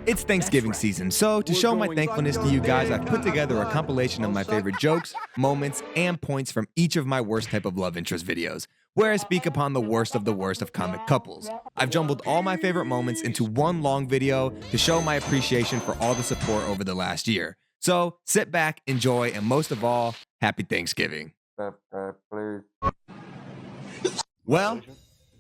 It's Thanksgiving season, so to show my thankfulness to you guys, I've put together a compilation of my favorite jokes, moments, and points from each of my worst type of love interest videos, where I speak upon the worst of comic couples. I've jumbled all my favorite moments into one long video to show my appreciation for all the support over the last year. So sit back, enjoy, and most of all, happy Thanksgiving. Well,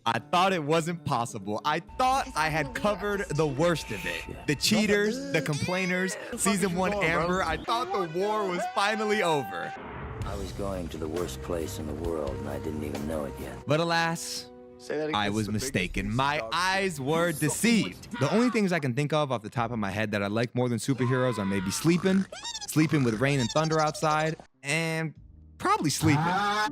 I thought it wasn't possible. I thought I had covered the worst of it. The cheaters, the complainers, season 1 Amber. I thought the war was finally over. I was going to the worst place in the world and I didn't even know it yet. But alas, I was mistaken. My eyes were deceived. The only things I can think of off the top of my head that I like more than superheroes are maybe sleeping with rain and thunder outside, and probably sleeping.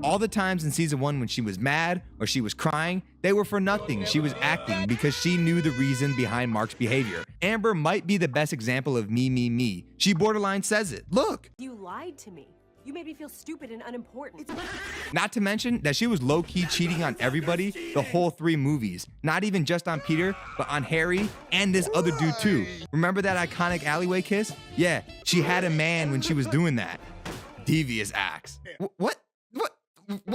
All the times in season 1 when she was mad or she was crying, they were for nothing. She was acting because she knew the reason behind Mark's behavior. Amber might be the best example of me. She borderline says it. Look. You lied to me. You made me feel stupid and unimportant. Not to mention that she was low-key cheating on everybody the whole 3 movies. Not even just on Peter, but on Harry and this other dude too. Remember that iconic alleyway kiss? Yeah, she had a man when she was doing that. Devious acts. What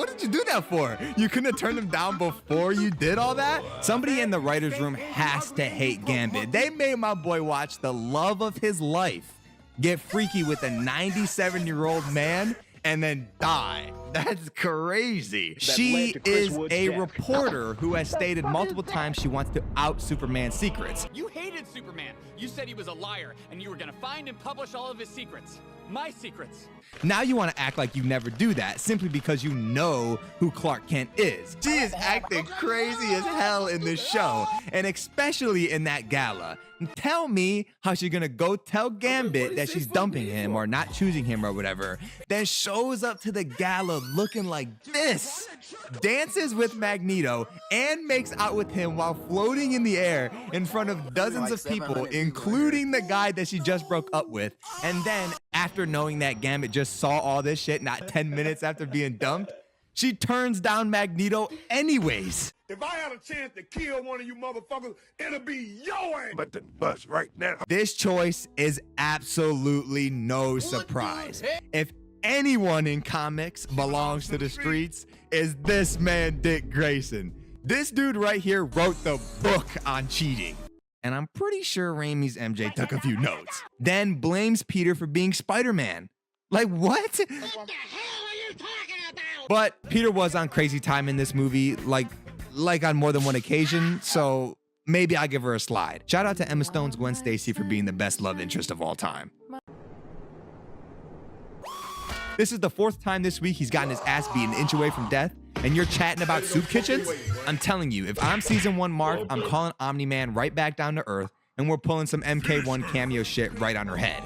did you do that for? You couldn't have turned him down before you did all that? Somebody in the writer's room has to hate Gambit. They made my boy watch the love of his life get freaky with a 97-year-old man and then die. That's crazy. She is a reporter who has stated multiple times she wants to out Superman's secrets. You hated Superman. You said he was a liar, and you were gonna find and publish all of his secrets. My secrets. Now you want to act like you never do that simply because you know who Clark Kent is. She is acting crazy as hell in this show, and especially in that gala. Tell me how she's gonna go tell Gambit that she's dumping him or not choosing him or whatever, then shows up to the gala looking like this, dances with Magneto, and makes out with him while floating in the air in front of dozens of people, including the guy that she just broke up with, and then after knowing that Gambit just saw all this shit not 10 minutes after being dumped, she turns down Magneto anyways. If I had a chance to kill one of you motherfuckers, it'll be your ass. But the bus right now. This choice is absolutely no surprise. If anyone in comics belongs to the streets, is this man Dick Grayson. This dude right here wrote the book on cheating. And I'm pretty sure Raimi's MJ took a few notes. Then blames Peter for being Spider-Man. Like, what? What the hell are you talking about? But Peter was on crazy time in this movie, like on more than one occasion, so maybe I'll give her a slide. Shout out to Emma Stone's Gwen Stacy for being the best love interest of all time. This is the 4th time this week he's gotten his ass beat an inch away from death, and you're chatting about soup kitchens? I'm telling you, if I'm season 1 Mark, I'm calling Omni-Man right back down to earth, and we're pulling some MK1 cameo shit right on her head.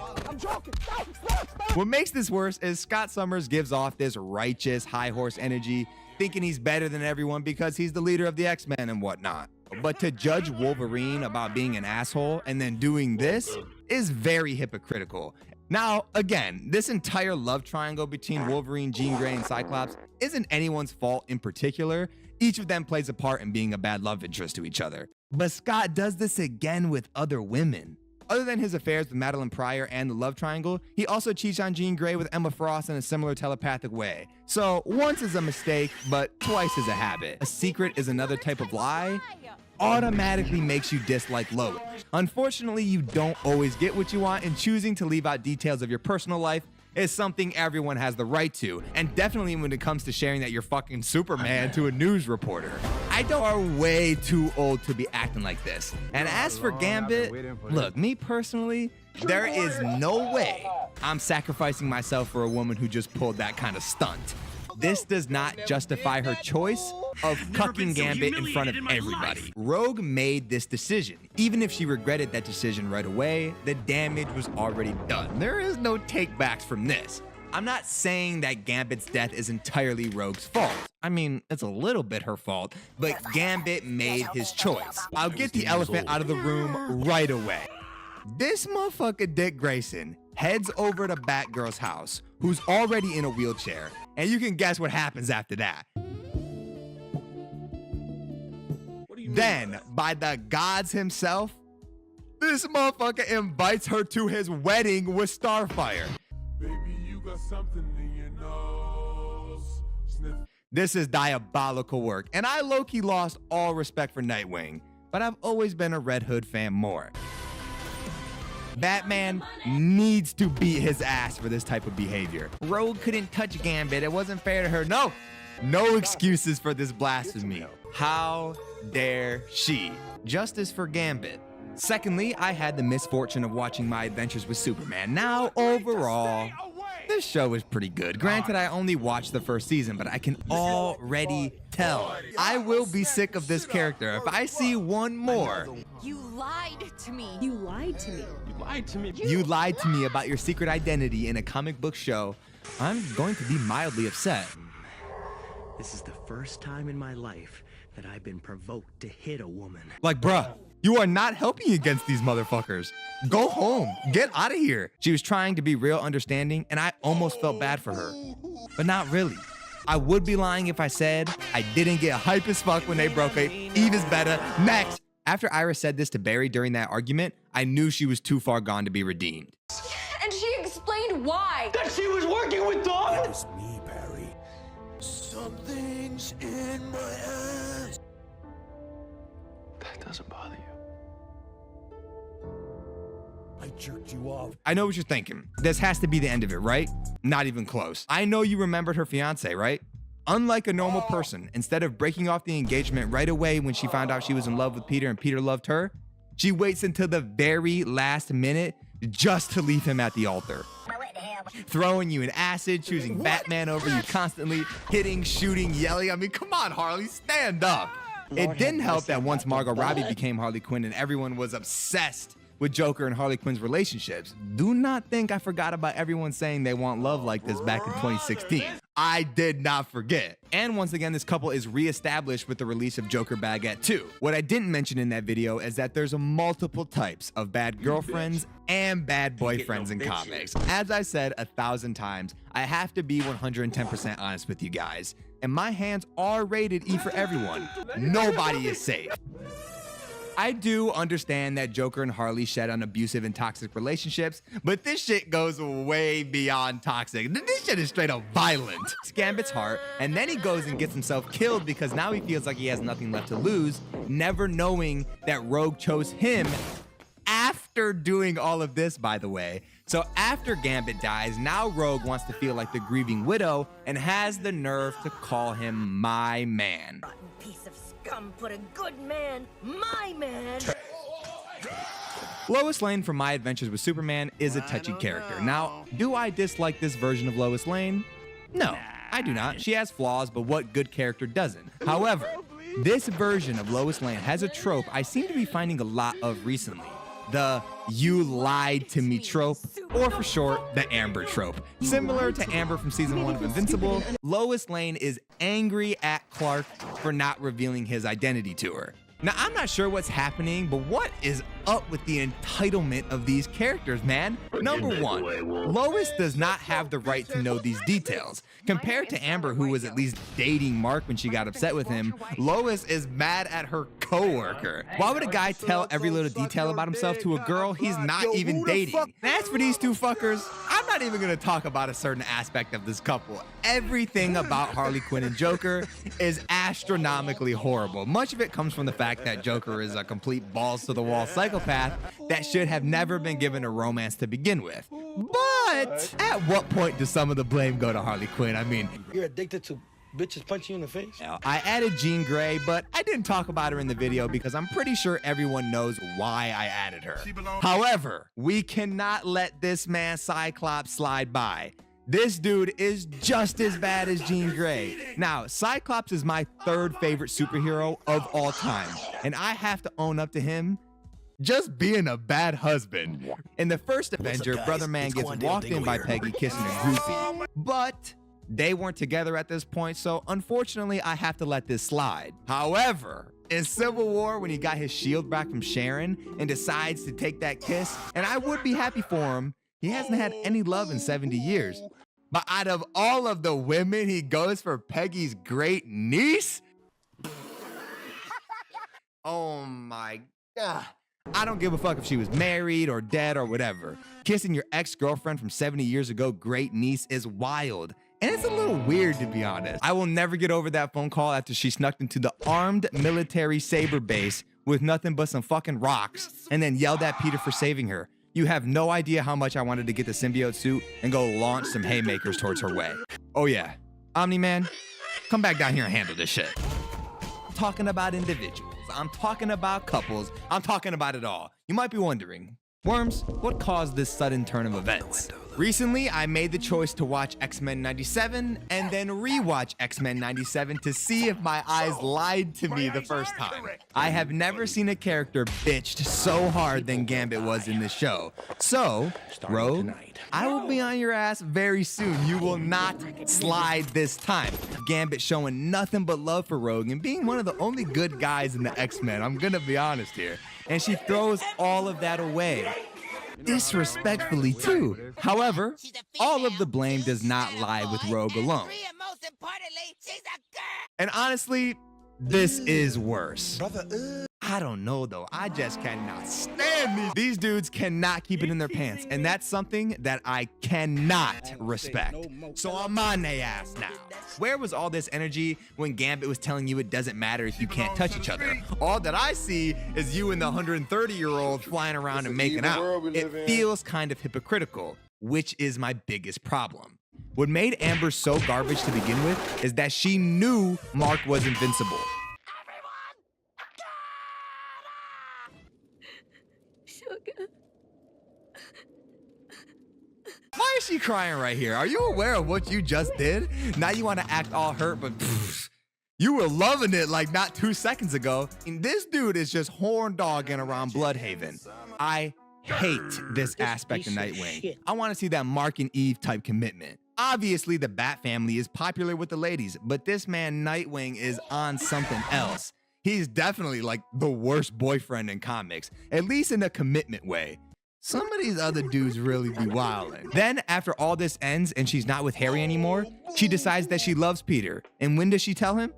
What makes this worse is Scott Summers gives off this righteous, high horse energy, thinking he's better than everyone because he's the leader of the X-Men and whatnot. But to judge Wolverine about being an asshole and then doing this is very hypocritical. Now, again, this entire love triangle between Wolverine, Jean Grey, and Cyclops isn't anyone's fault in particular. Each of them plays a part in being a bad love interest to each other. But Scott does this again with other women. Other than his affairs with Madeline Pryor and the love triangle, he also cheats on Jean Grey with Emma Frost in a similar telepathic way. So once is a mistake, but twice is a habit. A secret is another type of lie. Automatically makes you dislike Lois. Unfortunately, you don't always get what you want, and choosing to leave out details of your personal life is something everyone has the right to, and definitely when it comes to sharing that you're fucking Superman to a news reporter. I know are way too old to be acting like this. And as for Gambit, look, me personally, there is no way I'm sacrificing myself for a woman who just pulled that kind of stunt. This does not justify her choice of cucking Gambit in front of everybody. Rogue made this decision. Even if she regretted that decision right away, the damage was already done. There is no takebacks from this. I'm not saying that Gambit's death is entirely Rogue's fault. I mean, it's a little bit her fault, but Gambit made his choice. I'll get the elephant out of the room right away. This motherfucker Dick Grayson heads over to Batgirl's house, who's already in a wheelchair, and you can guess what happens after that. Then, by the gods himself, This motherfucker invites her to his wedding with Starfire. Baby, you got something in your nose. Sniff. This is diabolical work, and I low-key lost all respect for Nightwing, but I've always been a Red Hood fan more. Batman needs to beat his ass for this type of behavior. Rogue couldn't touch Gambit. It wasn't fair to her. No excuses for this blasphemy. How dare she? Justice for Gambit. Secondly, I had the misfortune of watching My Adventures with Superman. Now, overall, this show is pretty good. Granted, I only watched the first season, but I can already tell I will be sick of this character if I see one more. You lied to me. You lied to me. You lied to me about your secret identity in a comic book show. I'm going to be mildly upset. This is the first time in my life that I've been provoked to hit a woman. Like, bruh, you are not helping against these motherfuckers. Go home. Get out of here. She was trying to be real understanding, and I almost felt bad for her. But not really. I would be lying if I said I didn't get hype as fuck when they broke it. Eve is better. Next. After Iris said this to Barry during that argument, I knew she was too far gone to be redeemed. And she explained why. That she was working with Dawn? It's me, Barry. Something's in my ass. That doesn't bother you. I jerked you off. I know what you're thinking. This has to be the end of it, right? Not even close. I know you remembered her fiance, right? Unlike a normal person, instead of breaking off the engagement right away when she found out she was in love with Peter and Peter loved her, she waits until the very last minute just to leave him at the altar. Throwing you in acid, choosing Batman over you constantly, hitting, shooting, yelling. I mean, come on, Harley, stand up. It didn't help that once Margot Robbie became Harley Quinn and everyone was obsessed with Joker and Harley Quinn's relationships. Do not think I forgot about everyone saying they want love like this back in 2016. I did not forget. And once again, this couple is reestablished with the release of Joker Baguette 2. What I didn't mention in that video is that there's multiple types of bad girlfriends and bad boyfriends in comics. As I said 1,000 times, I have to be 110% honest with you guys. And my hands are rated E for everyone. Nobody is safe. I do understand that Joker and Harley shed on abusive and toxic relationships, but this shit goes way beyond toxic. This shit is straight up violent. Gambit's heart, and then he goes and gets himself killed because now he feels like he has nothing left to lose, never knowing that Rogue chose him after doing all of this, by the way. So after Gambit dies, now Rogue wants to feel like the grieving widow and has the nerve to call him my man. Piece of scum put a good man, my man. Lois Lane from My Adventures with Superman is a touchy character. Now, do I dislike this version of Lois Lane? No, I do not. She has flaws, but what good character doesn't? However, this version of Lois Lane has a trope I seem to be finding a lot of recently. The "you lied to me" trope, or for short, the Amber trope. Similar to Amber from season 1 of Invincible, Lois Lane is angry at Clark for not revealing his identity to her. Now, I'm not sure what's happening, but what is up with the entitlement of these characters, man? Number one, Lois does not have the right to know these details. Compared to Amber, who was at least dating Mark when she got upset with him, Lois is mad at her coworker. Why would a guy tell every little detail about himself to a girl he's not even dating? And as for these two fuckers, I'm not even gonna talk about a certain aspect of this couple. Everything about Harley Quinn and Joker is astronomically horrible. Much of it comes from the fact that Joker is a complete balls-to-the-wall psychopath that should have never been given a romance to begin with. But at what point does some of the blame go to Harley Quinn? I mean, you're addicted to bitches punching you in the face? I added Jean Grey, but I didn't talk about her in the video because I'm pretty sure everyone knows why I added her. However, we cannot let this man Cyclops slide by. This dude is just as bad as Jean Grey. Now, Cyclops is my third favorite superhero of all time, and I have to own up to him just being a bad husband. In the first Avenger, Brother Man gets walked in by Peggy kissing a groupie, but they weren't together at this point, so unfortunately, I have to let this slide. However, in Civil War, when he got his shield back from Sharon and decides to take that kiss, and I would be happy for him, he hasn't had any love in 70 years. But out of all of the women, he goes for Peggy's great niece? Oh my God. I don't give a fuck if she was married or dead or whatever. Kissing your ex-girlfriend from 70 years ago, great niece, is wild. And it's a little weird, to be honest. I will never get over that phone call after she snuck into the armed military Saber base with nothing but some fucking rocks and then yelled at Peter for saving her. You have no idea how much I wanted to get the symbiote suit and go launch some haymakers towards her way. Oh yeah, Omni-Man, come back down here and handle this shit. I'm talking about individuals, I'm talking about couples, I'm talking about it all. You might be wondering, Worms, what caused this sudden turn of events? Recently, I made the choice to watch X-Men 97 and then rewatch X-Men 97 to see if my eyes lied to me the first time. I have never seen a character bitched so hard than Gambit was in this show. So, Rogue, I will be on your ass very soon. You will not slide this time. Gambit showing nothing but love for Rogue and being one of the only good guys in the X-Men. I'm gonna be honest here. And she throws all of that away. Disrespectfully too. However, all of the blame does not lie with Rogue alone. And honestly, this is worse. I don't know though, I just cannot stand these. These dudes cannot keep it in their pants, and that's something that I cannot respect. So I'm on their ass now. Where was all this energy when Gambit was telling you it doesn't matter if you can't touch each other? All that I see is you and the 130-year-old flying around and making out. It feels kind of hypocritical, which is my biggest problem. What made Amber so garbage to begin with is that she knew Mark was invincible. Why is she crying right here? Are you aware of what you just did? Now you want to act all hurt, but you were loving it like not 2 seconds ago. And this dude is just horn dogging around Bloodhaven. I hate this aspect of Nightwing. I want to see that Mark and Eve type commitment. Obviously, the Bat family is popular with the ladies, but this man Nightwing is on something else. He's definitely like the worst boyfriend in comics, at least in a commitment way. Some of these other dudes really be wildin'. Then, after all this ends and she's not with Harry anymore, she decides that she loves Peter. And when does she tell him?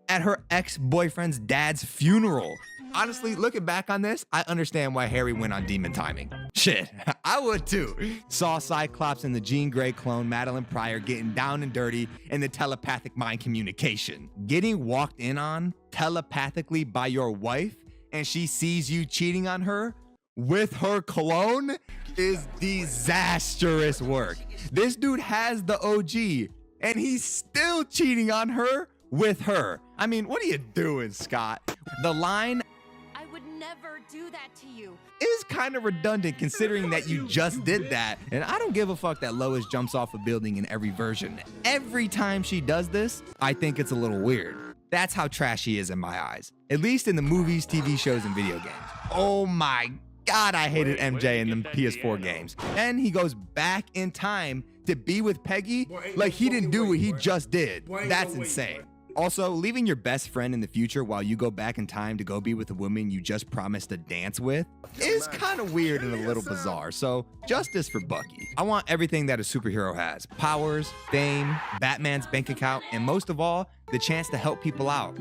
At her ex-boyfriend's dad's funeral. Honestly, looking back on this, I understand why Harry went on demon timing. Shit, I would too. Saw Cyclops and the Jean Grey clone Madeline Pryor getting down and dirty in the telepathic mind communication. Getting walked in on telepathically by your wife and she sees you cheating on her with her cologne is disastrous work. This dude has the OG and he's still cheating on her with her. I mean, what are you doing, Scott? The line, I would never do that to you, is kind of redundant considering that you just did that. And I don't give a fuck that Lois jumps off a building in every version. Every time she does this, I think it's a little weird. That's how trash she is in my eyes. At least in the movies, TV shows, and video games. Oh my God, I hated MJ in the Ps4 games. And he goes back in time to be with Peggy like he didn't do what he just did. That's insane. Also, leaving your best friend in the future while you go back in time to go be with a woman you just promised to dance with is kind of weird and a little bizarre. So, justice for Bucky. I want everything that a superhero has. Powers, fame, Batman's bank account, and most of all, the chance to help people out.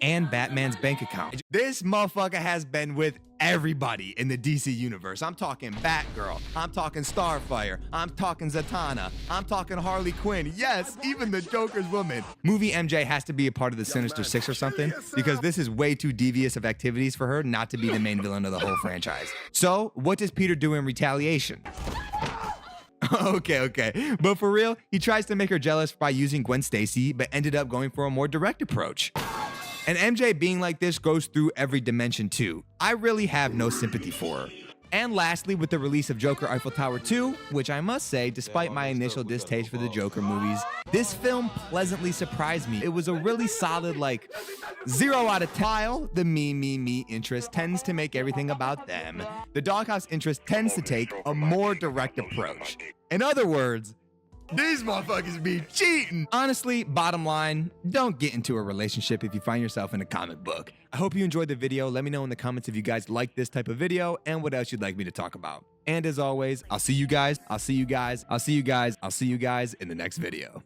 And Batman's bank account. This motherfucker has been with everybody in the DC universe. I'm talking Batgirl, I'm talking Starfire, I'm talking Zatanna, I'm talking Harley Quinn. Yes, even the Joker's woman. Movie MJ has to be a part of the Sinister Six or something because this is way too devious of activities for her not to be the main villain of the whole franchise. So, what does Peter do in retaliation? Okay. But for real, he tries to make her jealous by using Gwen Stacy, but ended up going for a more direct approach. And MJ being like this goes through every dimension too. I really have no sympathy for her. And lastly, with the release of Joker Eiffel Tower 2, which I must say, despite my initial distaste for the Joker movies, this film pleasantly surprised me. It was a really solid, 0 out of 10. The me interest tends to make everything about them. The Doghouse interest tends to take a more direct approach. In other words, these motherfuckers be cheating. Honestly, bottom line, don't get into a relationship if you find yourself in a comic book. I hope you enjoyed the video. Let me know in the comments if you guys like this type of video and what else you'd like me to talk about. And as always, I'll see you guys in the next video.